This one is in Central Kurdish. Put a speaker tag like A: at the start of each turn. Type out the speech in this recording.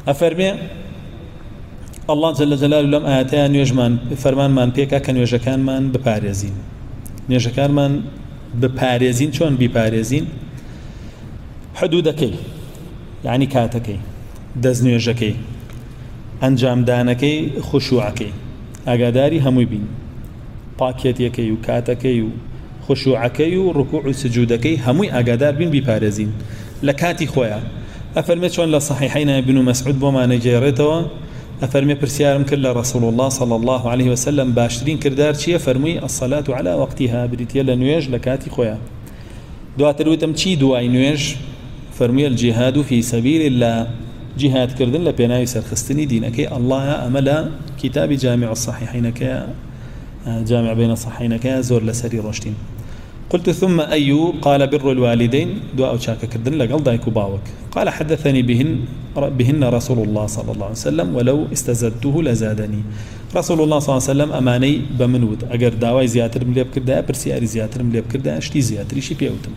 A: أفرمي الله جل جلاله لم آياتان يجمان فرمان من بيكا كان يجكان من بباريزين نيجكان من بباريزين شون بباريزين حدودكي يعني كاتكي دزنيجكي انجام دانكي خشوعكي اگاداری هموی بین پاکیتیکی و کاتکی و خشوعکی و رکوع و سجودکی هموی اگادار بین بیپارزین لکاتی خویا افرمت شون لصحيحين ابن مسعود بما نجيرته افرمي برسيارم كل رسول الله صلى الله عليه وسلم باشترين كردار شي فرمي الصلاة على وقتها بريتيا لنويج لكاتي خويا دواتر وتم شي دواي نويج فرمي الجهاد في سبيل الله جهاد كردن لبناي سرخستني دينك الله أملا كتاب جامع الصحيحين كيا جامع بين الصحيحين كيا زور لسري رشتين قلت ثم أيو قال بر الوالدين دعاء شاك كردن لقل دايكو باوك قال حدثني بهن رسول الله صلى الله عليه وسلم ولو استزدته لزادني رسول الله صلى الله عليه وسلم أماني بمنود أجر دعوة زياتر مليب كردا برسياري زياتر مليب كردا أشتي زياتري شي بيوتم